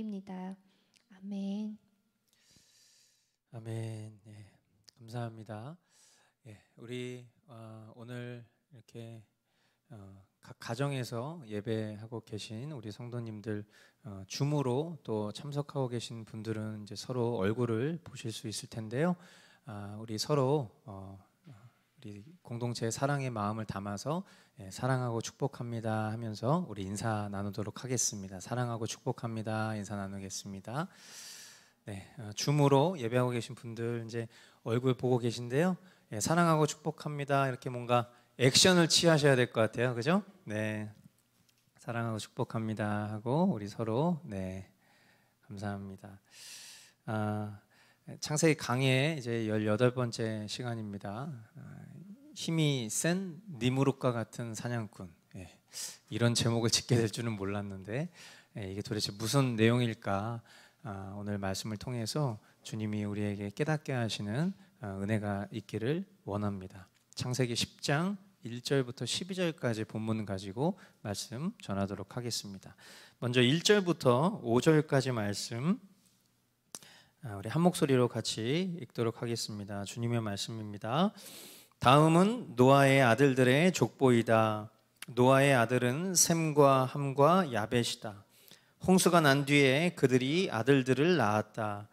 기도드립니다. 아멘. 아멘. 예, 감사합니다. 예, 우리 오늘 이렇게 각 가정에서 예배하고 계신 우리 성도님들 줌으로 또 참석하고 계신 분들은 이제 서로 얼굴을 보실 수 있을 텐데요. 우리 서로 우리 공동체의 사랑의 마음을 담아서 사랑하고 축복합니다 하면서 우리 인사 나누도록 하겠습니다. 사랑하고 축복합니다. 인사 나누겠습니다. 네, 줌으로 예배하고 계신 분들 이제 얼굴 보고 계신데요. 사랑하고 축복합니다. 이렇게 뭔가 액션을 취하셔야 될 것 같아요. 그죠? 네. 사랑하고 축복합니다 하고 우리 서로 감사합니다. 창세기 강의 이제 18번째 시간입니다. 힘이 센 니무롯과 같은 사냥꾼. 이런 제목을 짓게 될 줄은 몰랐는데 이게 도대체 무슨 내용일까? 오늘 말씀을 통해서 주님이 우리에게 깨닫게 하시는 은혜가 있기를 원합니다. 창세기 10장 1절부터 12절까지 본문 가지고 말씀 전하도록 하겠습니다. 먼저 1절부터 5절까지 말씀 우리 한 목소리로 같이 읽도록 하겠습니다. 주님의 말씀입니다. 다음은 노아의 아들들의 족보이다. 노아의 아들은 셈과 함과 야벳이다. 홍수가 난 뒤에 그들이 아들들을 낳았다.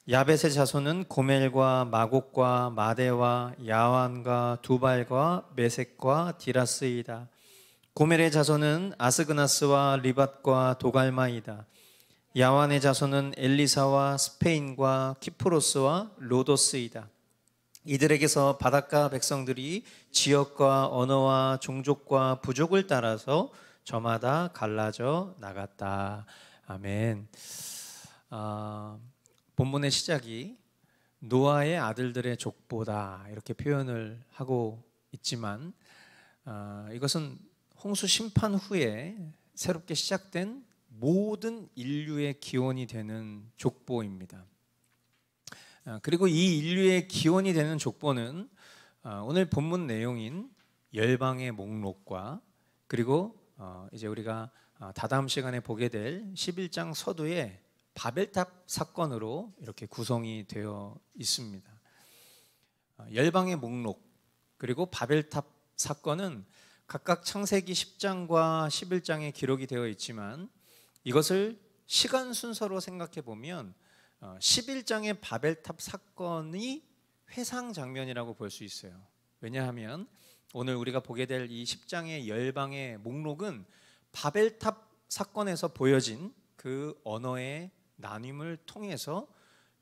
야벳의 자손은 고멜과 마곡과 마대와 야완과 두발과 메섹과 디라스이다. 고멜의 자손은 아스그나스와 리밧과 도갈마이다. 야완의 자손은 엘리사와 스페인과 키프로스와 로도스이다. 이들에게서 바닷가 백성들이 지역과 언어와 종족과 부족을 따라서 저마다 갈라져 나갔다. 아멘. 본문의 시작이 노아의 아들들의 족보다 이렇게 표현을 하고 있지만 이것은 홍수 심판 후에 새롭게 시작된 모든 인류의 기원이 되는 족보입니다. 그리고 이 인류의 기원이 되는 족보는 오늘 본문 내용인 열방의 목록과 그리고 이제 우리가 다다음 시간에 보게 될 11장 서두의 바벨탑 사건으로 이렇게 구성이 되어 있습니다. 열방의 목록 그리고 바벨탑 사건은 각각 창세기 10장과 11장에 기록이 되어 있지만 이것을 시간 순서로 생각해 보면 11장의 바벨탑 사건이 회상 장면이라고 볼 수 있어요. 왜냐하면 오늘 우리가 보게 될 이 10장의 열방의 목록은 바벨탑 사건에서 보여진 그 언어의 나눔을 통해서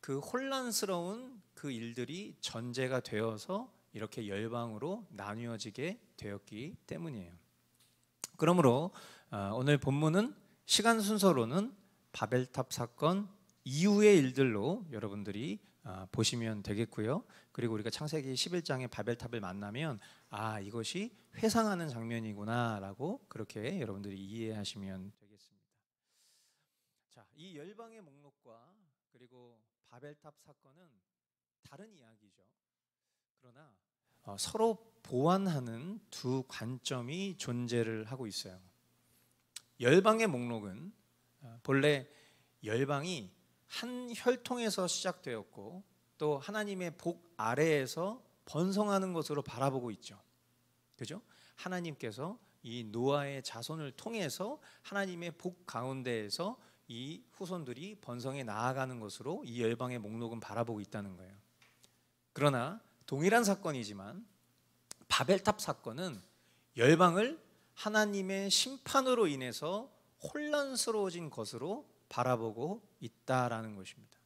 그 혼란스러운 그 일들이 전제가 되어서 이렇게 열방으로 나뉘어지게 되었기 때문이에요. 그러므로 오늘 본문은 시간 순서로는 바벨탑 사건 이후의 일들로 여러분들이 보시면 되겠고요. 그리고 우리가 창세기 11장의 바벨탑을 만나면 이것이 회상하는 장면이구나 라고 그렇게 여러분들이 이해하시면 되겠습니다. 자, 이 열방의 목록과 그리고 바벨탑 사건은 다른 이야기죠. 그러나 서로 보완하는 두 관점이 존재를 하고 있어요. 열방의 목록은 본래 열방이 한 혈통에서 시작되었고 또 하나님의 복 아래에서 번성하는 것으로 바라보고 있죠. 그죠? 하나님께서 이 노아의 자손을 통해서 하나님의 복 가운데에서 이 후손들이 번성해 나아가는 것으로 이 열방의 목록은 바라보고 있다는 거예요. 그러나 동일한 사건이지만 바벨탑 사건은 열방을 하나님의 심판으로 인해서 혼란스러워진 것으로 바라보고 있다라는 것입니다.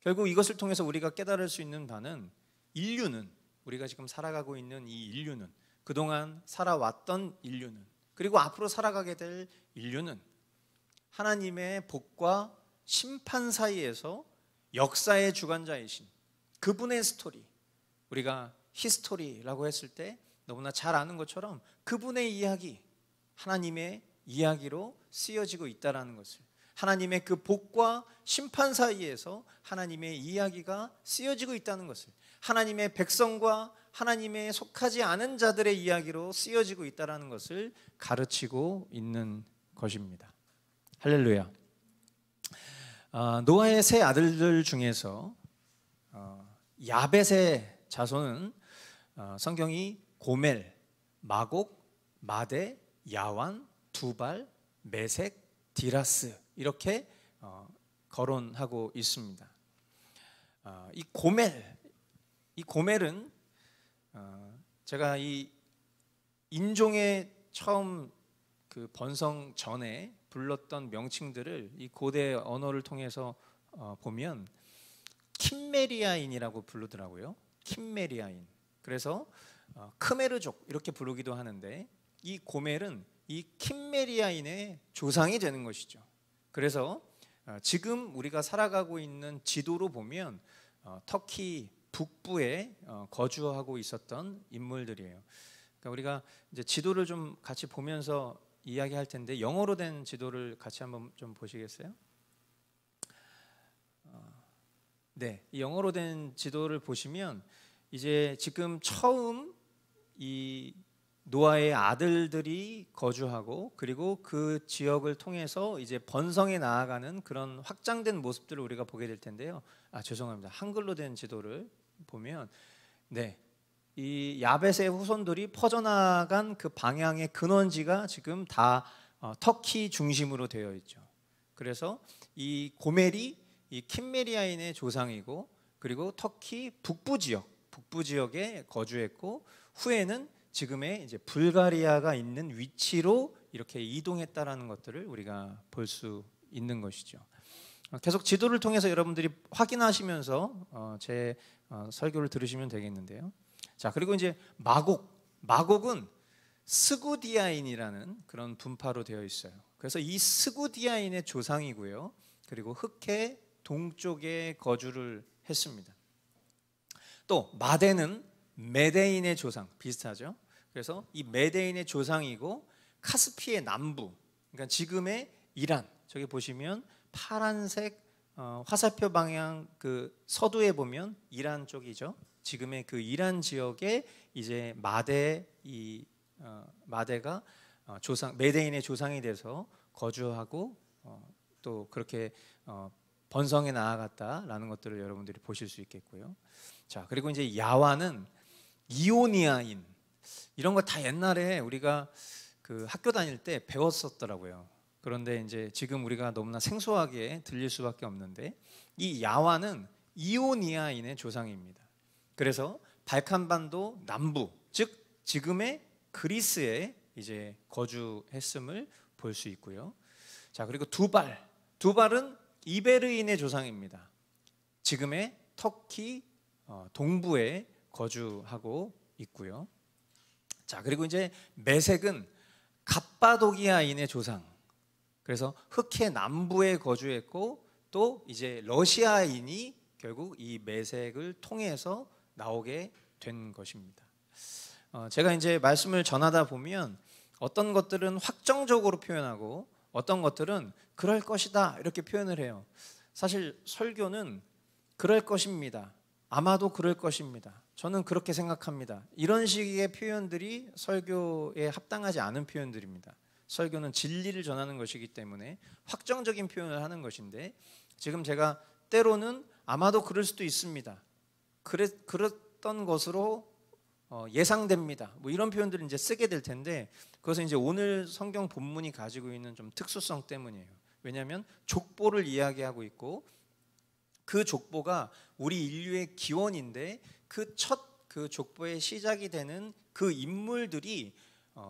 결국 이것을 통해서 우리가 깨달을 수 있는 바는 인류는 우리가 지금 살아가고 있는 이 인류는 그동안 살아왔던 인류는 그리고 앞으로 살아가게 될 인류는 하나님의 복과 심판 사이에서 역사의 주관자이신 그분의 스토리, 우리가 히스토리라고 했을 때 너무나 잘 아는 것처럼 그분의 이야기, 하나님의 이야기로 쓰여지고 있다는 것을, 하나님의 그 복과 심판 사이에서 하나님의 이야기가 쓰여지고 있다는 것을, 하나님의 백성과 하나님의 속하지 않은 자들의 이야기로 쓰여지고 있다는 것을 가르치고 있는 것입니다. 할렐루야. 노아의 세 아들들 중에서 야벳의 자손은 성경이 고멜, 마곡, 마대, 야완, 두발, 메색, 디라스 이렇게 거론하고 있습니다. 이 고멜은 제가 이 인종의 처음 그 번성 전에 불렀던 명칭들을 이 고대 언어를 통해서 보면 킴메리아인이라고 부르더라고요. 킴메리아인. 그래서 크메르족 이렇게 부르기도 하는데 이 고멜은 이 킴메리아인의 조상이 되는 것이죠. 그래서 지금 우리가 살아가고 있는 지도로 보면 터키 북부에 거주하고 있었던 인물들이에요. 그러니까 우리가 이제 지도를 좀 같이 보면서 이야기할 텐데 영어로 된 지도를 같이 한번 좀 보시겠어요? 네, 이 영어로 된 지도를 보시면 이제 지금 처음 이 노아의 아들들이 거주하고 그리고 그 지역을 통해서 이제 번성해 나아가는 그런 확장된 모습들을 우리가 보게 될 텐데요. 죄송합니다. 한글로 된 지도를 보면 네, 이 야벳의 후손들이 퍼져나간 그 방향의 근원지가 지금 다 터키 중심으로 되어 있죠. 그래서 이 고멜이 이 킴메리아인의 조상이고 그리고 터키 북부 지역에 거주했고 후에는 지금의 이제 불가리아가 있는 위치로 이렇게 이동했다라는 것들을 우리가 볼 수 있는 것이죠. 계속 지도를 통해서 여러분들이 확인하시면서 제 설교를 들으시면 되겠는데요. 자, 그리고 이제 마곡은 스구디아인이라는 그런 분파로 되어 있어요. 그래서 이 스구디아인의 조상이고요. 그리고 흑해 동쪽에 거주를 했습니다. 또 마대는 메데인의 조상, 비슷하죠. 그래서 이 메데인의 조상이고 카스피의 남부, 그러니까 지금의 이란, 저기 보시면 파란색 화살표 방향 그 서두에 보면 이란 쪽이죠. 지금의 그 이란 지역에 이제 마대가 메데인의 조상이 돼서 거주하고 또 그렇게 번성해 나아갔다라는 것들을 여러분들이 보실 수 있겠고요. 자, 그리고 이제 야완은 이오니아인, 이런 거 다 옛날에 우리가 그 학교 다닐 때 배웠었더라고요. 그런데 이제 지금 우리가 너무나 생소하게 들릴 수밖에 없는데 이 야완은 이오니아인의 조상입니다. 그래서 발칸반도 남부, 즉 지금의 그리스에 이제 거주했음을 볼 수 있고요. 자, 그리고 두발은 이베르인의 조상입니다. 지금의 터키 동부에 거주하고 있고요. 자, 그리고 이제 메색은 갑바도기아인의 조상. 그래서 흑해 남부에 거주했고 또 이제 러시아인이 결국 이 메색을 통해서 나오게 된 것입니다. 제가 이제 말씀을 전하다 보면 어떤 것들은 확정적으로 표현하고 어떤 것들은 그럴 것이다 이렇게 표현을 해요. 사실 설교는 그럴 것입니다. 아마도 그럴 것입니다. 저는 그렇게 생각합니다. 이런 식의 표현들이 설교에 합당하지 않은 표현들입니다. 설교는 진리를 전하는 것이기 때문에 확정적인 표현을 하는 것인데 지금 제가 때로는 아마도 그럴 수도 있습니다. 그랬던 것으로 예상됩니다. 뭐 이런 표현들을 이제 쓰게 될 텐데 그것은 이제 오늘 성경 본문이 가지고 있는 좀 특수성 때문이에요. 왜냐하면 족보를 이야기하고 있고 그 족보가 우리 인류의 기원인데 그 족보의 시작이 되는 그 인물들이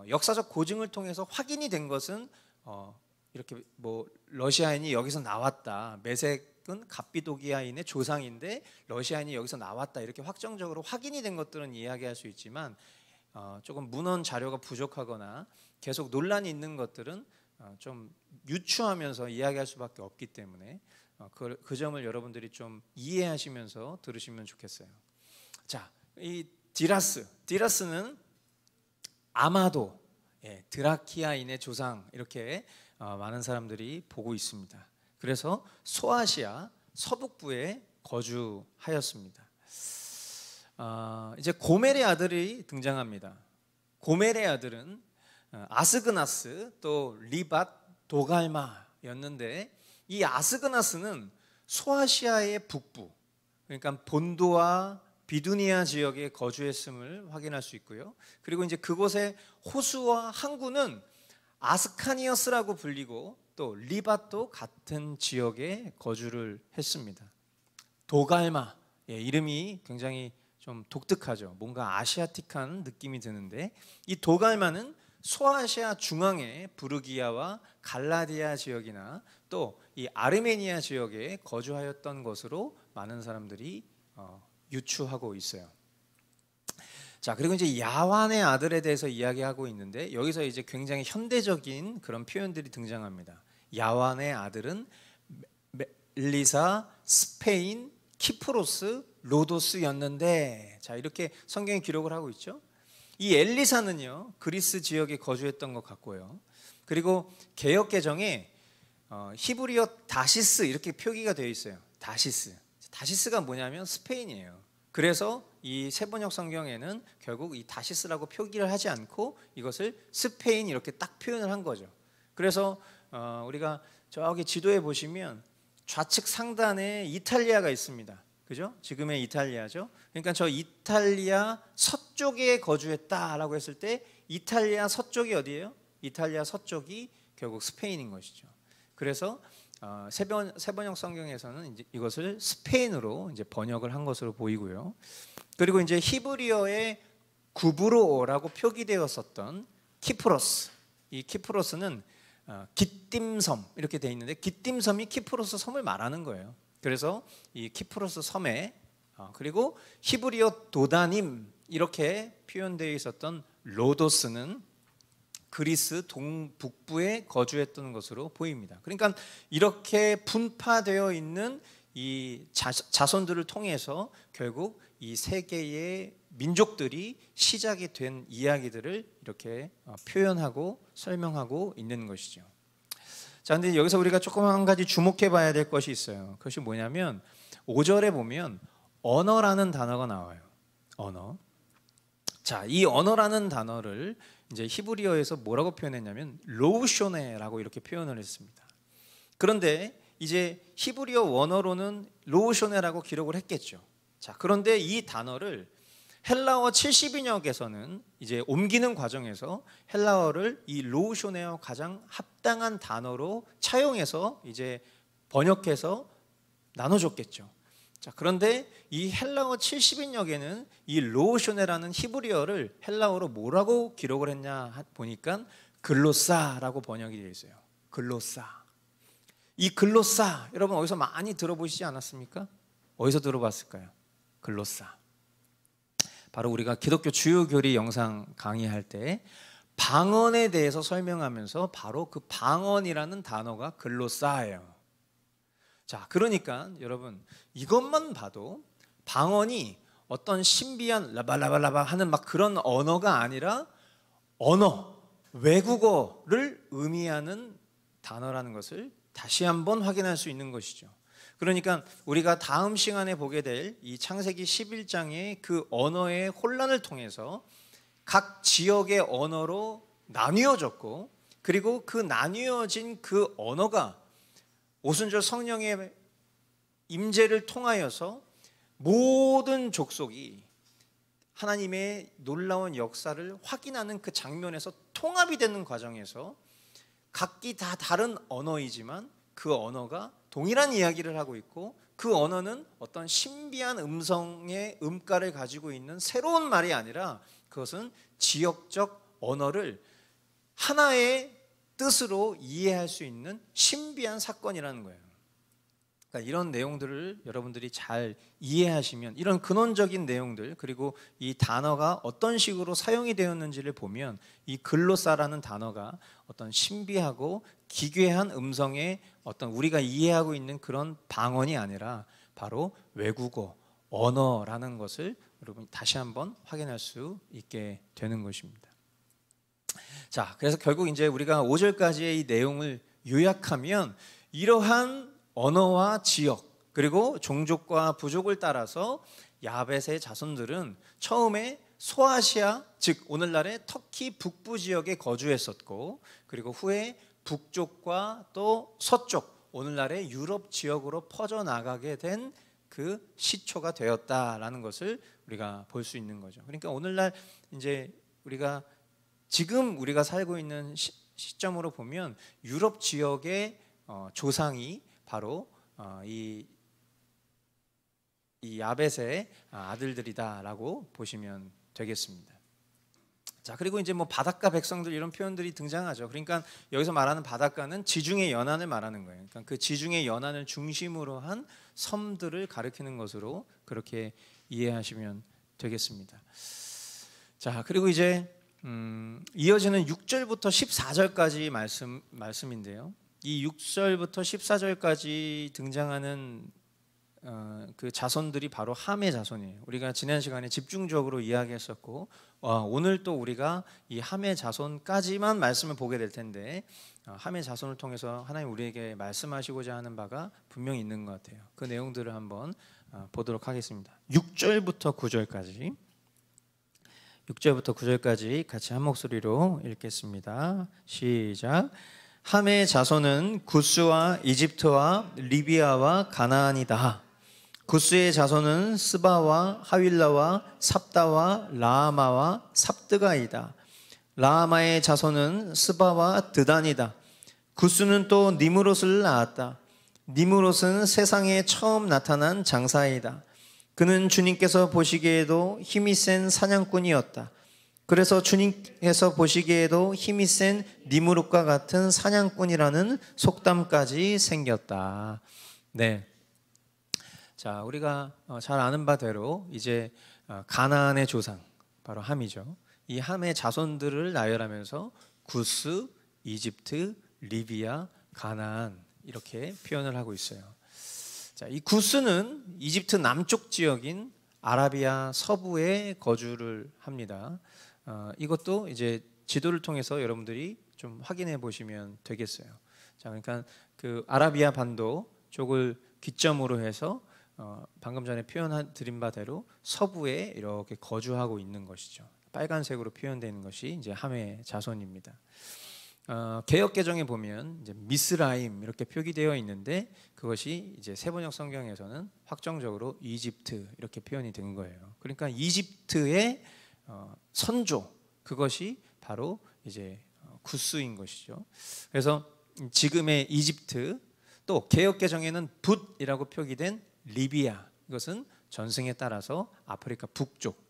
역사적 고증을 통해서 확인이 된 것은 이렇게 뭐 러시아인이 여기서 나왔다, 메색은 갑비도기아인의 조상인데 러시아인이 여기서 나왔다 이렇게 확정적으로 확인이 된 것들은 이야기할 수 있지만 조금 문헌 자료가 부족하거나 계속 논란이 있는 것들은 좀 유추하면서 이야기할 수밖에 없기 때문에 그 점을 여러분들이 좀 이해하시면서 들으시면 좋겠어요. 자, 이 디라스는 아마도 드라키아인의 조상 이렇게 많은 사람들이 보고 있습니다. 그래서 소아시아 서북부에 거주하였습니다. 이제 고멜의 아들이 등장합니다. 고멜의 아들은 아스그나스 또 리밧 도갈마였는데 이 아스그나스는 소아시아의 북부, 그러니까 본도와 비두니아 지역에 거주했음을 확인할 수 있고요. 그리고 이제 그곳의 호수와 항구는 아스카니어스라고 불리고 또 리밧도 같은 지역에 거주를 했습니다. 도갈마, 이름이 굉장히 좀 독특하죠. 뭔가 아시아틱한 느낌이 드는데 이 도갈마는 소아시아 중앙의 부르기아와 갈라디아 지역이나 또 이 아르메니아 지역에 거주하였던 것으로 많은 사람들이 유추하고 있어요. 자, 그리고 이제 야완의 아들에 대해서 이야기하고 있는데 여기서 이제 굉장히 현대적인 그런 표현들이 등장합니다. 야완의 아들은 멜리사, 스페인, 키프로스, 로도스였는데, 자, 이렇게 성경이 기록을 하고 있죠. 이 엘리사는요 그리스 지역에 거주했던 것 같고요. 그리고 개역 개정에 히브리어 다시스 이렇게 표기가 되어 있어요. 다시스가 뭐냐면 스페인이에요. 그래서 이 세번역 성경에는 결국 이 다시스라고 표기를 하지 않고 이것을 스페인 이렇게 딱 표현을 한 거죠. 그래서 우리가 저기 지도에 보시면 좌측 상단에 이탈리아가 있습니다. 그죠? 지금의 이탈리아죠. 그러니까 저 이탈리아 서쪽에 거주했다라고 했을 때 이탈리아 서쪽이 어디예요? 이탈리아 서쪽이 결국 스페인인 것이죠. 그래서 세번역 성경에서는 이제 이것을 스페인으로 이제 번역을 한 것으로 보이고요. 그리고 이제 히브리어의 구브로라고 표기되었었던 키프로스, 이 키프로스는 기띔섬 이렇게 돼 있는데 기띔섬이 키프로스 섬을 말하는 거예요. 그래서 이 키프로스 섬에 그리고 히브리어 도다님 이렇게 표현되어 있었던 로도스는 그리스 동북부에 거주했던 것으로 보입니다. 그러니까 이렇게 분파되어 있는 이 자손들을 통해서 결국 이 세 개의 민족들이 시작이 된 이야기들을 이렇게 표현하고 설명하고 있는 것이죠. 자, 근데 여기서 우리가 조금 한 가지 주목해 봐야 될 것이 있어요. 그것이 뭐냐면 5절에 보면 언어라는 단어가 나와요. 언어. 자, 이 언어라는 단어를 이제 히브리어에서 뭐라고 표현했냐면 로우쇼네라고 이렇게 표현을 했습니다. 그런데 이제 히브리어 원어로는 로우쇼네라고 기록을 했겠죠. 자, 그런데 이 단어를 헬라어 70인역에서는 이제 옮기는 과정에서 헬라어를 이 로우쇼네와 가장 합당한 단어로 차용해서 이제 번역해서 나눠줬겠죠. 자, 그런데 이 헬라어 70인역에는 이 로우쇼네라는 히브리어를 헬라어로 뭐라고 기록을 했냐 보니까 글로사라고 번역이 되어 있어요. 글로사. 이 글로사 여러분 어디서 많이 들어보시지 않았습니까? 어디서 들어봤을까요? 글로사. 바로 우리가 기독교 주요 교리 영상 강의할 때 방언에 대해서 설명하면서 바로 그 방언이라는 단어가 글로사예요. 자, 그러니까 여러분 이것만 봐도 방언이 어떤 신비한 라발라발라바 하는 막 그런 언어가 아니라 언어, 외국어를 의미하는 단어라는 것을 다시 한번 확인할 수 있는 것이죠. 그러니까 우리가 다음 시간에 보게 될 이 창세기 11장의 그 언어의 혼란을 통해서 각 지역의 언어로 나뉘어졌고 그리고 그 나뉘어진 그 언어가 오순절 성령의 임재를 통하여서 모든 족속이 하나님의 놀라운 역사를 확인하는 그 장면에서 통합이 되는 과정에서 각기 다 다른 언어이지만 그 언어가 동일한 이야기를 하고 있고 그 언어는 어떤 신비한 음성의 음가를 가지고 있는 새로운 말이 아니라 그것은 지역적 언어를 하나의 뜻으로 이해할 수 있는 신비한 사건이라는 거예요. 그러니까 이런 내용들을 여러분들이 잘 이해하시면 이런 근원적인 내용들 그리고 이 단어가 어떤 식으로 사용이 되었는지를 보면 이 글로사라는 단어가 어떤 신비하고 기괴한 음성의 어떤 우리가 이해하고 있는 그런 방언이 아니라 바로 외국어, 언어라는 것을 여러분 다시 한번 확인할 수 있게 되는 것입니다. 자, 그래서 결국 이제 우리가 5절까지의 이 내용을 요약하면 이러한 언어와 지역 그리고 종족과 부족을 따라서 야벳의 자손들은 처음에 소아시아 즉 오늘날의 터키 북부 지역에 거주했었고 그리고 후에 북쪽과 또 서쪽 오늘날의 유럽 지역으로 퍼져나가게 된 그 시초가 되었다라는 것을 우리가 볼 수 있는 거죠. 그러니까 오늘날 이제 우리가 지금 우리가 살고 있는 시점으로 보면 유럽 지역의 조상이 바로 이 야벳의 아들들이다라고 보시면 되겠습니다. 자, 그리고 이제 뭐 바닷가 백성들 이런 표현들이 등장하죠. 그러니까 여기서 말하는 바닷가는 지중해 연안을 말하는 거예요. 그러니까 그 지중해 연안을 중심으로 한 섬들을 가리키는 것으로 그렇게 이해하시면 되겠습니다. 자, 그리고 이제 이어지는 6절부터 14절까지 말씀인데요. 이 6절부터 14절까지 등장하는 그 자손들이 바로 함의 자손이에요. 우리가 지난 시간에 집중적으로 이야기했었고 오늘 또 우리가 이 함의 자손까지만 말씀을 보게 될 텐데 함의 자손을 통해서 하나님 우리에게 말씀하시고자 하는 바가 분명히 있는 것 같아요. 그 내용들을 한번 보도록 하겠습니다. 6절부터 9절까지 6절부터 9절까지 같이 한 목소리로 읽겠습니다. 시작. 함의 자손은 구스와 이집트와 리비아와 가나안이다. 구스의 자손은 스바와 하윌라와 삽다와 라하마와 삽드가이다. 라하마의 자손은 스바와 드단이다. 구스는 또 니므롯을 낳았다. 니므롯은 세상에 처음 나타난 장사이다. 그는 주님께서 보시기에도 힘이 센 사냥꾼이었다. 그래서 주님께서 보시기에도 힘이 센 니므롯과 같은 사냥꾼이라는 속담까지 생겼다. 네. 자, 우리가 잘 아는 바대로 이제 가나안의 조상 바로 함이죠. 이 함의 자손들을 나열하면서 구스, 이집트, 리비아, 가나안 이렇게 표현을 하고 있어요. 자, 이 구스는 이집트 남쪽 지역인 아라비아 서부에 거주를 합니다. 이것도 이제 지도를 통해서 여러분들이 좀 확인해 보시면 되겠어요. 자, 그러니까 그 아라비아 반도 쪽을 기점으로 해서 방금 전에 드린 바대로 서부에 이렇게 거주하고 있는 것이죠. 빨간색으로 표현되는 것이 이제 함의 자손입니다. 개역 개정에 보면 이제 미스라임 이렇게 표기되어 있는데 그것이 이제 세번역 성경에서는 확정적으로 이집트 이렇게 표현이 된 거예요. 그러니까 이집트의 선조 그것이 바로 이제 구스인 것이죠. 그래서 지금의 이집트 또 개역 개정에는 붓이라고 표기된 리비아 이것은 전승에 따라서 아프리카 북쪽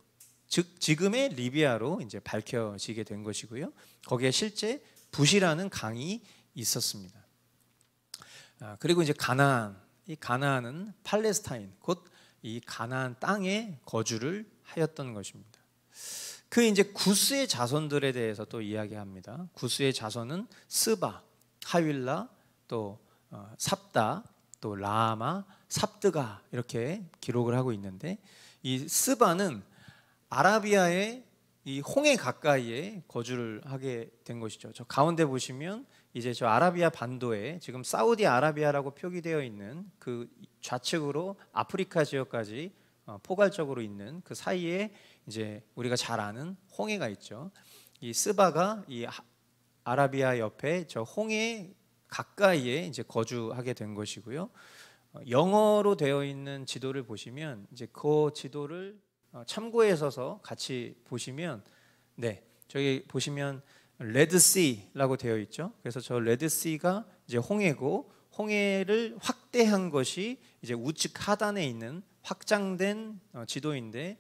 즉 지금의 리비아로 이제 밝혀지게 된 것이고요. 거기에 실제 붓이라는 강이 있었습니다. 그리고 이제 가나안 이 가나안은 팔레스타인 곧 이 가나안 땅에 거주를 하였던 것입니다. 그 이제 구스의 자손들에 대해서 또 이야기합니다. 구스의 자손은 스바, 하윌라, 또 삽다, 또 라마, 삽드가 이렇게 기록을 하고 있는데 이 스바는 아라비아의 이 홍해 가까이에 거주를 하게 된 것이죠. 저 가운데 보시면 이제 저 아라비아 반도에 지금 사우디 아라비아라고 표기되어 있는 그 좌측으로 아프리카 지역까지 포괄적으로 있는 그 사이에 이제 우리가 잘 아는 홍해가 있죠. 이 스바가 이 아라비아 옆에 저 홍해 가까이에 이제 거주하게 된 것이고요. 영어로 되어 있는 지도를 보시면 이제 그 지도를 참고해서 같이 보시면 네, 저기 보시면 레드시라고 되어 있죠. 그래서 저 레드시가 이제 홍해고 홍해를 확대한 것이 이제 우측 하단에 있는 확장된 지도인데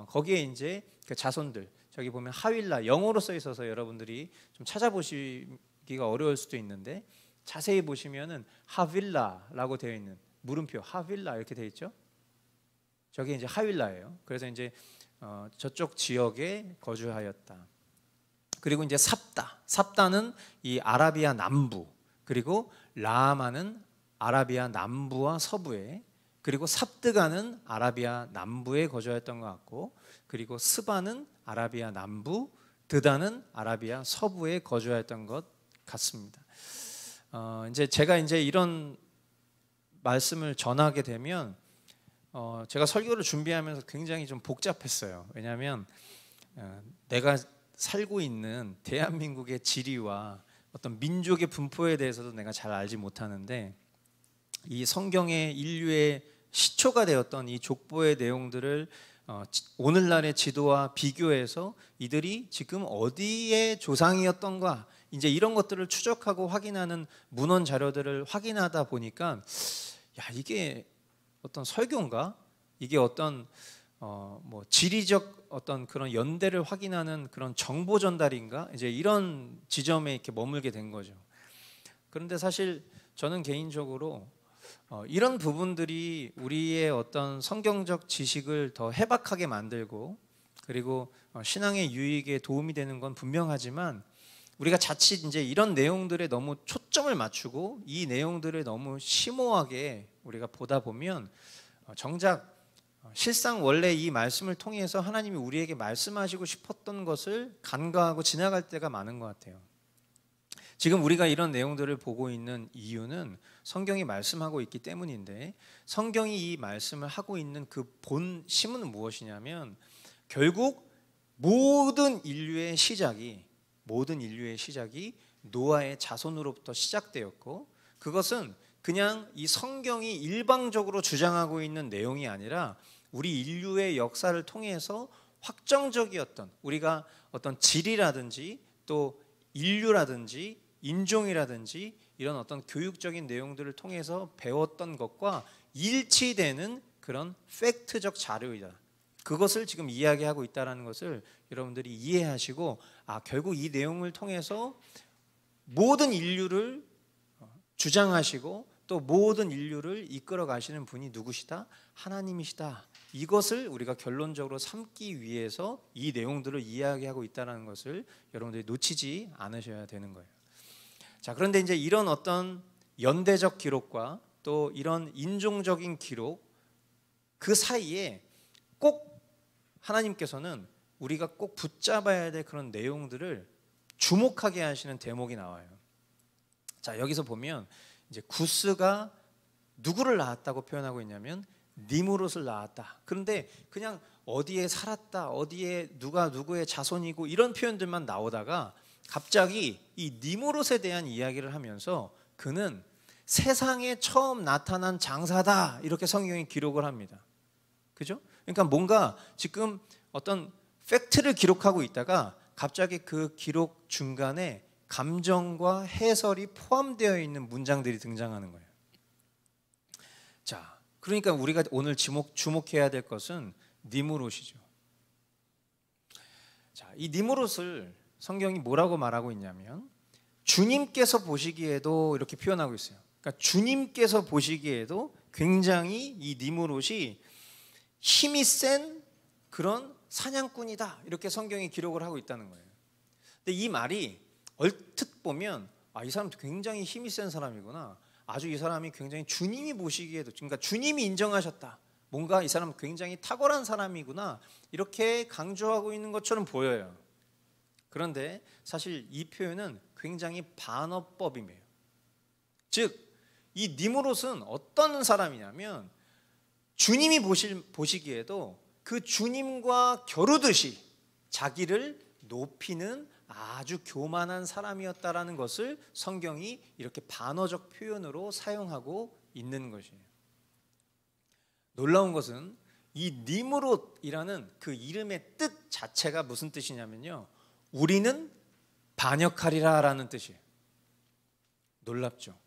거기에 이제 그 자손들 저기 보면 하윌라 영어로 써 있어서 여러분들이 좀 찾아보시기가 어려울 수도 있는데 자세히 보시면은 하빌라라고 되어 있는 물음표 하빌라 이렇게 되어 있죠. 저게 이제 하윌라예요. 그래서 이제 저쪽 지역에 거주하였다. 그리고 이제 삽다는 이 아라비아 남부, 그리고 라마는 아라비아 남부와 서부에, 그리고 삽드가는 아라비아 남부에 거주했던 것 같고, 그리고 스바는 아라비아 남부, 드다는 아라비아 서부에 거주했던 것 같습니다. 이제 제가 이제 이런 말씀을 전하게 되면 제가 설교를 준비하면서 굉장히 좀 복잡했어요. 왜냐하면 내가 살고 있는 대한민국의 지리와 어떤 민족의 분포에 대해서도 내가 잘 알지 못하는데 이 성경의 인류의 시초가 되었던 이 족보의 내용들을 오늘날의 지도와 비교해서 이들이 지금 어디의 조상이었던가 이제 이런 것들을 추적하고 확인하는 문헌 자료들을 확인하다 보니까 이게 어떤 설교인가? 이게 어떤 뭐 지리적 어떤 그런 연대를 확인하는 그런 정보 전달인가? 이제 이런 지점에 이렇게 머물게 된 거죠. 그런데 사실 저는 개인적으로 이런 부분들이 우리의 어떤 성경적 지식을 더 해박하게 만들고 그리고 신앙의 유익에 도움이 되는 건 분명하지만 우리가 자칫 이제 이런 내용들에 너무 초점을 맞추고 이 내용들을 너무 심오하게 우리가 보다 보면 정작 실상 원래 이 말씀을 통해서 하나님이 우리에게 말씀하시고 싶었던 것을 간과하고 지나갈 때가 많은 것 같아요. 지금 우리가 이런 내용들을 보고 있는 이유는 성경이 말씀하고 있기 때문인데 성경이 이 말씀을 하고 있는 그 본심은 무엇이냐면 결국 모든 인류의 시작이 노아의 자손으로부터 시작되었고 그것은 그냥 이 성경이 일방적으로 주장하고 있는 내용이 아니라 우리 인류의 역사를 통해서 확정적이었던 우리가 어떤 질이라든지 또 인류라든지 인종이라든지 이런 어떤 교육적인 내용들을 통해서 배웠던 것과 일치되는 그런 팩트적 자료이다. 그것을 지금 이야기하고 있다는 것을 여러분들이 이해하시고 결국 이 내용을 통해서 모든 인류를 주장하시고 또 모든 인류를 이끌어 가시는 분이 누구시다? 하나님이시다. 이것을 우리가 결론적으로 삼기 위해서 이 내용들을 이야기하고 있다는 것을 여러분들이 놓치지 않으셔야 되는 거예요. 자, 그런데 이제 이런 어떤 연대적 기록과 또 이런 인종적인 기록 그 사이에 꼭 하나님께서는 우리가 꼭 붙잡아야 될 그런 내용들을 주목하게 하시는 대목이 나와요. 자, 여기서 보면 이제 구스가 누구를 낳았다고 표현하고 있냐면 니므롯을 낳았다. 그런데 그냥 어디에 살았다, 어디에 누가 누구의 자손이고 이런 표현들만 나오다가 갑자기 이 니므롯에 대한 이야기를 하면서 그는 세상에 처음 나타난 장사다 이렇게 성경이 기록을 합니다. 그죠? 그러니까 뭔가 지금 어떤 팩트를 기록하고 있다가 갑자기 그 기록 중간에 감정과 해설이 포함되어 있는 문장들이 등장하는 거예요. 자, 그러니까 우리가 오늘 주목해야 될 것은 니므롯이죠. 자, 이 니므롯을 성경이 뭐라고 말하고 있냐면 주님께서 보시기에도 이렇게 표현하고 있어요. 그러니까 주님께서 보시기에도 굉장히 이 니므롯이 힘이 센 그런 사냥꾼이다 이렇게 성경이 기록을 하고 있다는 거예요. 근데 이 말이 얼핏 보면 이 사람 굉장히 힘이 센 사람이구나. 아주 이 사람이 굉장히 주님이 보시기에도 그러니까 주님이 인정하셨다. 뭔가 이 사람 굉장히 탁월한 사람이구나. 이렇게 강조하고 있는 것처럼 보여요. 그런데 사실 이 표현은 굉장히 반어법이에요. 즉, 이 니므롯은 어떤 사람이냐면 주님이 보시기에도 그 주님과 겨루듯이 자기를 높이는 아주 교만한 사람이었다라는 것을 성경이 이렇게 반어적 표현으로 사용하고 있는 것이에요. 놀라운 것은 이 니므롯이라는 그 이름의 뜻 자체가 무슨 뜻이냐면요, 우리는 반역하리라 라는 뜻이에요. 놀랍죠?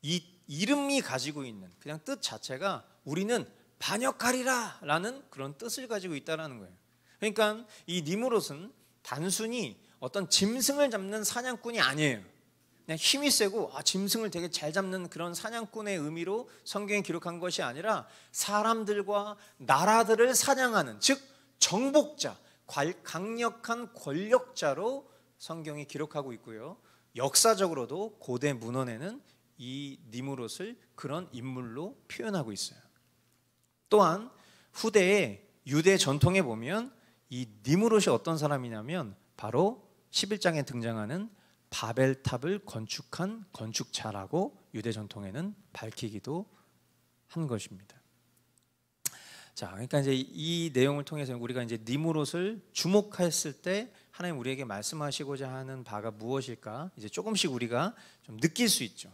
이 이름이 가지고 있는 그냥 뜻 자체가 우리는 반역하리라 라는 그런 뜻을 가지고 있다는 거예요. 그러니까 이 니므롯은 단순히 어떤 짐승을 잡는 사냥꾼이 아니에요. 그냥 힘이 세고 짐승을 되게 잘 잡는 그런 사냥꾼의 의미로 성경에 기록한 것이 아니라 사람들과 나라들을 사냥하는, 즉 정복자, 강력한 권력자로 성경이 기록하고 있고요. 역사적으로도 고대 문헌에는 이 니므롯을 그런 인물로 표현하고 있어요. 또한 후대의 유대 전통에 보면 이 니므롯이 어떤 사람이냐면 바로 11장에 등장하는 바벨탑을 건축한 건축자라고 유대 전통에는 밝히기도 한 것입니다. 자, 그러니까 이제 이 내용을 통해서 우리가 이제 니므롯을 주목했을 때 하나님 우리에게 말씀하시고자 하는 바가 무엇일까? 이제 조금씩 우리가 좀 느낄 수 있죠.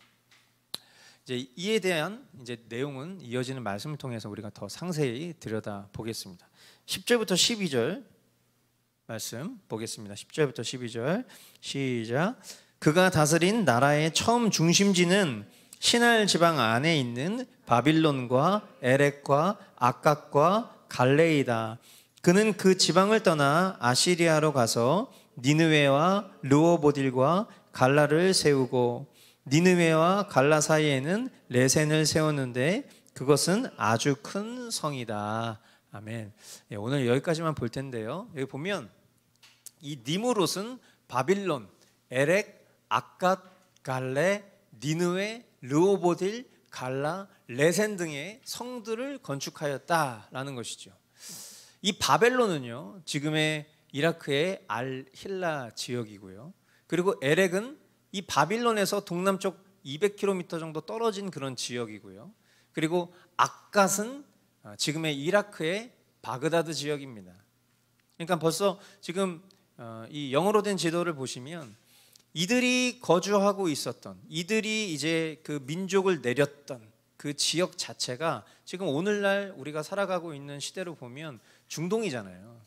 이제 이에 대한 이제 내용은 이어지는 말씀을 통해서 우리가 더 상세히 들여다 보겠습니다. 10절부터 12절 말씀 보겠습니다. 10절부터 12절 시작. 그가 다스린 나라의 처음 중심지는 시날 지방 안에 있는 바빌론과 에렉과 악각과 갈레이다. 그는 그 지방을 떠나 아시리아로 가서 니느웨와 르호보딜과 갈라를 세우고 니느웨와 갈라 사이에는 레센을 세웠는데 그것은 아주 큰 성이다. 아멘. 오늘 여기까지만 볼 텐데요. 여기 보면 이 니무롯은 바빌론, 에렉, 악갓, 갈레, 니느웨, 르호보딜, 갈라, 레센 등의 성들을 건축하였다라는 것이죠. 이 바벨론은요, 지금의 이라크의 알힐라 지역이고요. 그리고 에렉은 이 바빌론에서 동남쪽 200km 정도 떨어진 그런 지역이고요. 그리고 악갓은 지금의 이라크의 바그다드 지역입니다. 그러니까 벌써 지금 이 영어로 된 지도를 보시면 이들이 거주하고 있었던, 이들이 이제 그 민족을 내렸던 그 지역 자체가 지금 오늘날 우리가 살아가고 있는 시대로 보면 중동이잖아요.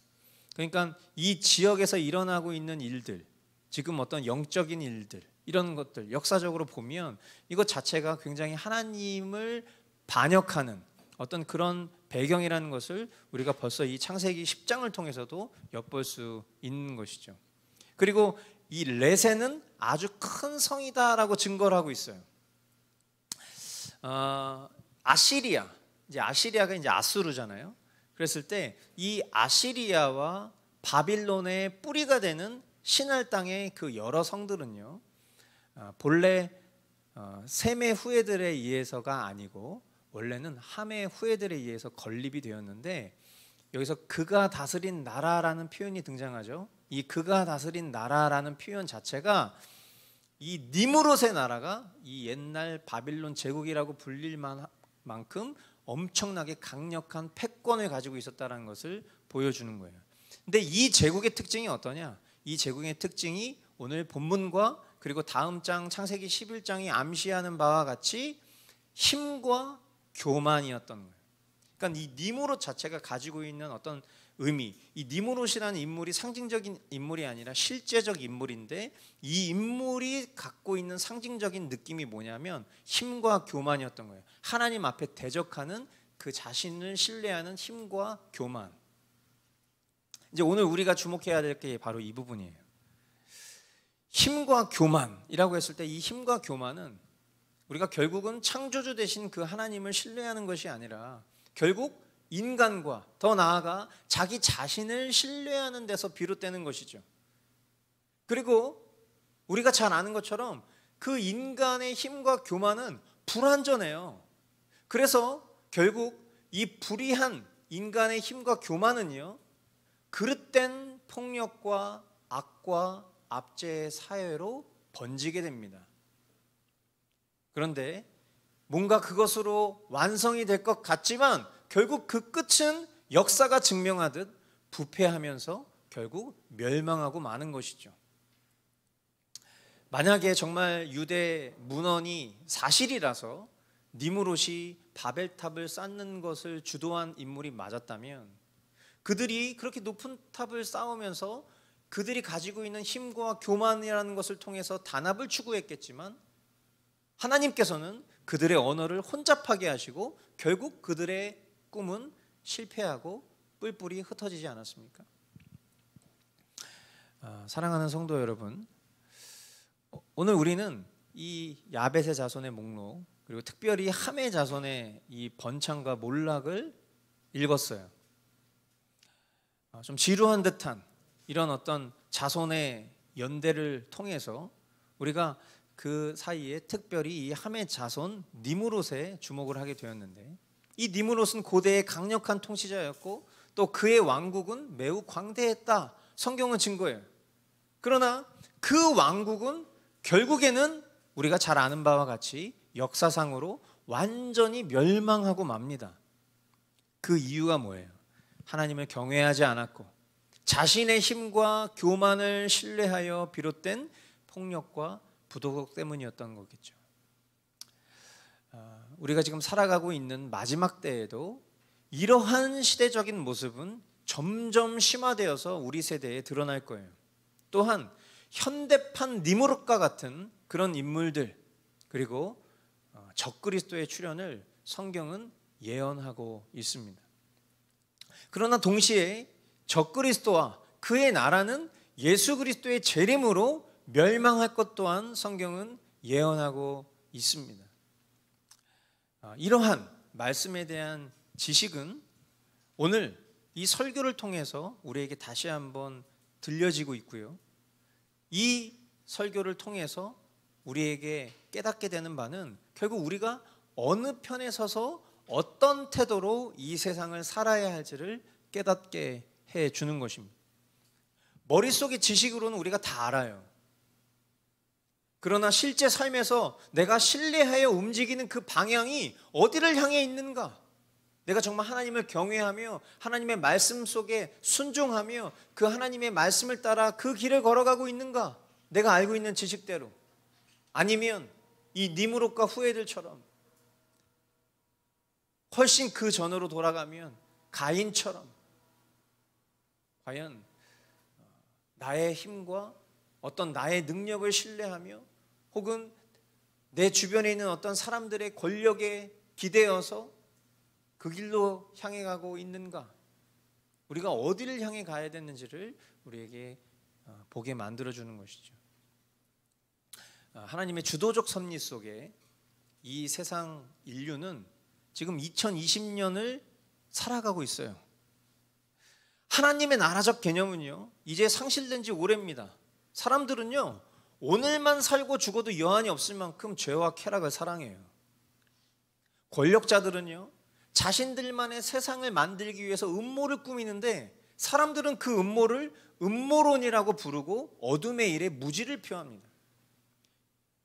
그러니까 이 지역에서 일어나고 있는 일들, 지금 어떤 영적인 일들, 이런 것들 역사적으로 보면 이것 자체가 굉장히 하나님을 반역하는 어떤 그런 배경이라는 것을 우리가 벌써 이 창세기 10장을 통해서도 엿볼 수 있는 것이죠. 그리고 이 레센은 아주 큰 성이다라고 증거를 하고 있어요. 아시리아, 이제 아시리아가 이제 아수르잖아요. 그랬을 때 이 아시리아와 바빌론의 뿌리가 되는 시날 땅의 그 여러 성들은요, 본래 셈의 후예들에 의해서가 아니고 원래는 함의 후예들에 의해서 건립이 되었는데, 여기서 그가 다스린 나라라는 표현이 등장하죠. 이 그가 다스린 나라라는 표현 자체가 이 니무롯의 나라가 이 옛날 바빌론 제국이라고 불릴 만큼 엄청나게 강력한 패권을 가지고 있었다는 것을 보여주는 거예요. 근데 이 제국의 특징이 어떠냐? 이 제국의 특징이 오늘 본문과 그리고 다음 장 창세기 11장이 암시하는 바와 같이 힘과 교만이었던 거예요. 그러니까 이 니무롯 자체가 가지고 있는 어떤 의미, 이 니무롯이라는 인물이 상징적인 인물이 아니라 실제적 인물인데, 이 인물이 갖고 있는 상징적인 느낌이 뭐냐면 힘과 교만이었던 거예요. 하나님 앞에 대적하는 그 자신을 신뢰하는 힘과 교만. 이제 오늘 우리가 주목해야 될 게 바로 이 부분이에요. 힘과 교만이라고 했을 때 이 힘과 교만은 우리가 결국은 창조주 되신 그 하나님을 신뢰하는 것이 아니라 결국 인간과 더 나아가 자기 자신을 신뢰하는 데서 비롯되는 것이죠. 그리고 우리가 잘 아는 것처럼 그 인간의 힘과 교만은 불완전해요. 그래서 결국 이 불의한 인간의 힘과 교만은요, 그릇된 폭력과 악과 압제의 사회로 번지게 됩니다. 그런데 뭔가 그것으로 완성이 될 것 같지만 결국 그 끝은 역사가 증명하듯 부패하면서 결국 멸망하고 마는 것이죠. 만약에 정말 유대 문헌이 사실이라서 니무롯이 바벨탑을 쌓는 것을 주도한 인물이 맞았다면, 그들이 그렇게 높은 탑을 쌓으면서 그들이 가지고 있는 힘과 교만이라는 것을 통해서 단합을 추구했겠지만, 하나님께서는 그들의 언어를 혼잡하게 하시고 결국 그들의 꿈은 실패하고 뿔뿔이 흩어지지 않았습니까? 사랑하는 성도 여러분, 오늘 우리는 이 야벳의 자손의 목록, 그리고 특별히 함의 자손의 이 번창과 몰락을 읽었어요. 좀 지루한 듯한 이런 어떤 자손의 연대를 통해서 우리가 그 사이에 특별히 이 함의 자손 니무롯에 주목을 하게 되었는데, 이 니무롯은 고대의 강력한 통치자였고 또 그의 왕국은 매우 광대했다, 성경은 증거예요. 그러나 그 왕국은 결국에는 우리가 잘 아는 바와 같이 역사상으로 완전히 멸망하고 맙니다. 그 이유가 뭐예요? 하나님을 경외하지 않았고 자신의 힘과 교만을 신뢰하여 비롯된 폭력과 부도덕 때문이었던 거겠죠. 우리가 지금 살아가고 있는 마지막 때에도 이러한 시대적인 모습은 점점 심화되어서 우리 세대에 드러날 거예요. 또한 현대판 니무롯과 같은 그런 인물들, 그리고 적그리스도의 출현을 성경은 예언하고 있습니다. 그러나 동시에 적그리스도와 그의 나라는 예수 그리스도의 재림으로 멸망할 것 또한 성경은 예언하고 있습니다. 이러한 말씀에 대한 지식은 오늘 이 설교를 통해서 우리에게 다시 한번 들려지고 있고요. 이 설교를 통해서 우리에게 깨닫게 되는 바는 결국 우리가 어느 편에 서서 어떤 태도로 이 세상을 살아야 할지를 깨닫게 해주는 것입니다. 머릿속의 지식으로는 우리가 다 알아요. 그러나 실제 삶에서 내가 신뢰하여 움직이는 그 방향이 어디를 향해 있는가? 내가 정말 하나님을 경외하며 하나님의 말씀 속에 순종하며 그 하나님의 말씀을 따라 그 길을 걸어가고 있는가? 내가 알고 있는 지식대로. 아니면 이 니무롯과 후예들처럼 훨씬 그 전으로 돌아가면 가인처럼 과연 나의 힘과 어떤 나의 능력을 신뢰하며 혹은 내 주변에 있는 어떤 사람들의 권력에 기대어서 그 길로 향해 가고 있는가? 우리가 어디를 향해 가야 되는지를 우리에게 보게 만들어주는 것이죠. 하나님의 주도적 섭리 속에 이 세상 인류는 지금 2020년을 살아가고 있어요. 하나님의 나라적 개념은요, 이제 상실된 지 오래입니다. 사람들은요, 오늘만 살고 죽어도 여한이 없을 만큼 죄와 쾌락을 사랑해요. 권력자들은요, 자신들만의 세상을 만들기 위해서 음모를 꾸미는데 사람들은 그 음모를 음모론이라고 부르고 어둠의 일에 무지를 표합니다.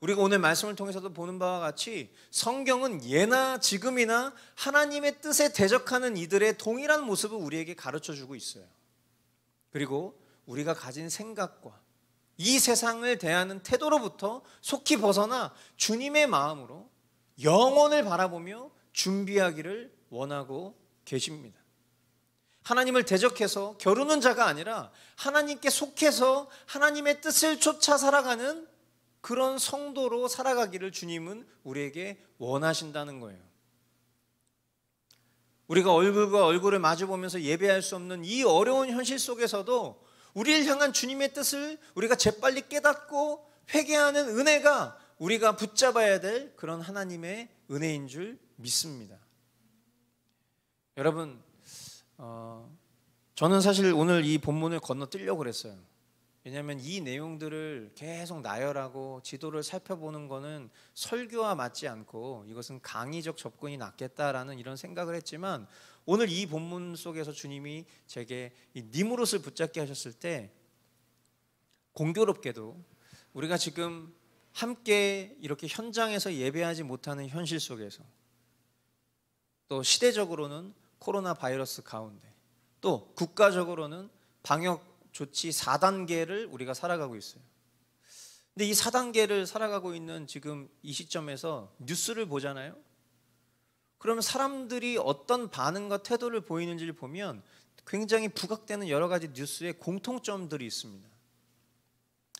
우리가 오늘 말씀을 통해서도 보는 바와 같이 성경은 예나 지금이나 하나님의 뜻에 대적하는 이들의 동일한 모습을 우리에게 가르쳐주고 있어요. 그리고 우리가 가진 생각과 이 세상을 대하는 태도로부터 속히 벗어나 주님의 마음으로 영혼을 바라보며 준비하기를 원하고 계십니다. 하나님을 대적해서 겨루는 자가 아니라 하나님께 속해서 하나님의 뜻을 쫓아 살아가는 그런 성도로 살아가기를 주님은 우리에게 원하신다는 거예요. 우리가 얼굴과 얼굴을 마주보면서 예배할 수 없는 이 어려운 현실 속에서도 우리를 향한 주님의 뜻을 우리가 재빨리 깨닫고 회개하는 은혜가 우리가 붙잡아야 될 그런 하나님의 은혜인 줄 믿습니다. 여러분, 저는 사실 오늘 이 본문을 건너뛰려고 그랬어요. 왜냐하면 이 내용들을 계속 나열하고 지도를 살펴보는 것은 설교와 맞지 않고 이것은 강의적 접근이 낫겠다라는 이런 생각을 했지만 오늘 이 본문 속에서 주님이 제게 이 니무롯을 붙잡게 하셨을 때 공교롭게도 우리가 지금 함께 이렇게 현장에서 예배하지 못하는 현실 속에서 또 시대적으로는 코로나 바이러스 가운데 또 국가적으로는 방역 조치 4단계를 우리가 살아가고 있어요. 근데 이 4단계를 살아가고 있는 지금 이 시점에서 뉴스를 보잖아요. 그러면 사람들이 어떤 반응과 태도를 보이는지를 보면 굉장히 부각되는 여러 가지 뉴스의 공통점들이 있습니다.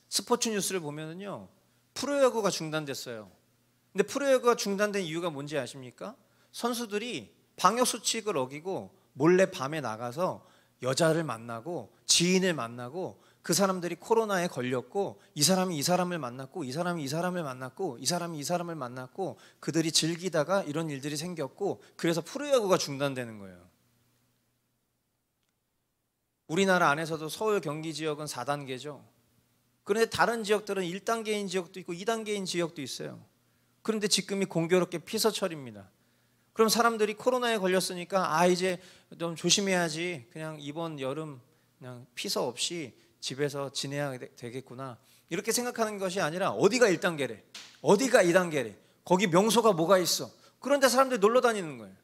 스포츠 뉴스를 보면은요, 프로야구가 중단됐어요. 근데 프로야구가 중단된 이유가 뭔지 아십니까? 선수들이 방역 수칙을 어기고 몰래 밤에 나가서 여자를 만나고 지인을 만나고 그 사람들이 코로나에 걸렸고 이 사람이 이 사람을 만났고 이 사람이 이 사람을 만났고 이 사람이 이 사람을 만났고 그들이 즐기다가 이런 일들이 생겼고 그래서 프로야구가 중단되는 거예요. 우리나라 안에서도 서울 경기 지역은 4단계죠. 그런데 다른 지역들은 1단계인 지역도 있고 2단계인 지역도 있어요. 그런데 지금이 공교롭게 피서철입니다. 그럼 사람들이 코로나에 걸렸으니까 이제 좀 조심해야지, 그냥 이번 여름 그냥 피서 없이 집에서 지내야 되겠구나 이렇게 생각하는 것이 아니라 어디가 1단계래 어디가 2단계래 거기 명소가 뭐가 있어, 그런데 사람들이 놀러 다니는 거예요.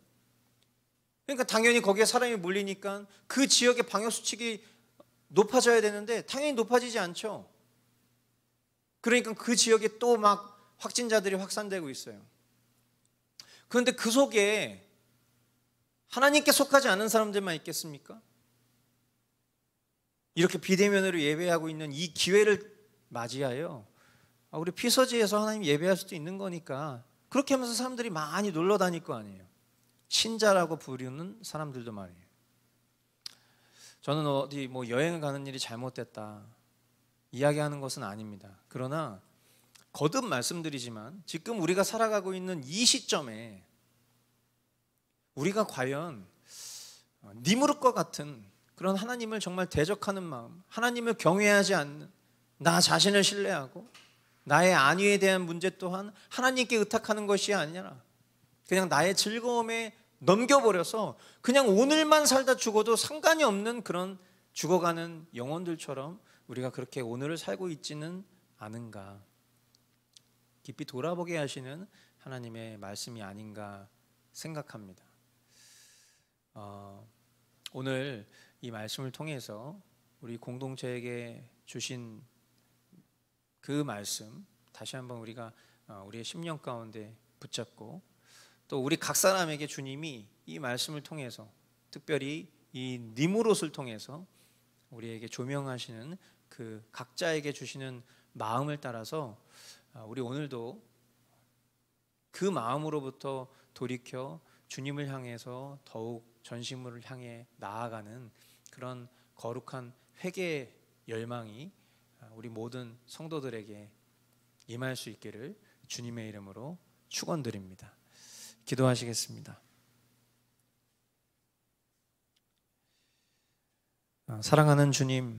그러니까 당연히 거기에 사람이 몰리니까 그 지역의 방역 수칙이 높아져야 되는데 당연히 높아지지 않죠. 그러니까 그 지역에 또 막 확진자들이 확산되고 있어요. 그런데 그 속에 하나님께 속하지 않은 사람들만 있겠습니까? 이렇게 비대면으로 예배하고 있는 이 기회를 맞이하여 우리 피서지에서 하나님 예배할 수도 있는 거니까 그렇게 하면서 사람들이 많이 놀러 다닐 거 아니에요. 신자라고 부르는 사람들도 말이에요. 저는 어디 뭐 여행을 가는 일이 잘못됐다 이야기하는 것은 아닙니다. 그러나 거듭 말씀드리지만 지금 우리가 살아가고 있는 이 시점에 우리가 과연 니무롯과 같은 그런 하나님을 정말 대적하는 마음, 하나님을 경외하지 않는, 나 자신을 신뢰하고 나의 안위에 대한 문제 또한 하나님께 의탁하는 것이 아니라 그냥 나의 즐거움에 넘겨버려서 그냥 오늘만 살다 죽어도 상관이 없는 그런 죽어가는 영혼들처럼 우리가 그렇게 오늘을 살고 있지는 않은가, 깊이 돌아보게 하시는 하나님의 말씀이 아닌가 생각합니다. 오늘 이 말씀을 통해서 우리 공동체에게 주신 그 말씀 다시 한번 우리가 우리의 심령 가운데 붙잡고 또 우리 각 사람에게 주님이 이 말씀을 통해서 특별히 이 니무롯을 통해서 우리에게 조명하시는 그 각자에게 주시는 마음을 따라서 우리 오늘도 그 마음으로부터 돌이켜 주님을 향해서 더욱 전심으로 향해 나아가는 그런 거룩한 회개의 열망이 우리 모든 성도들에게 임할 수 있기를 주님의 이름으로 축원드립니다. 기도하시겠습니다. 사랑하는 주님,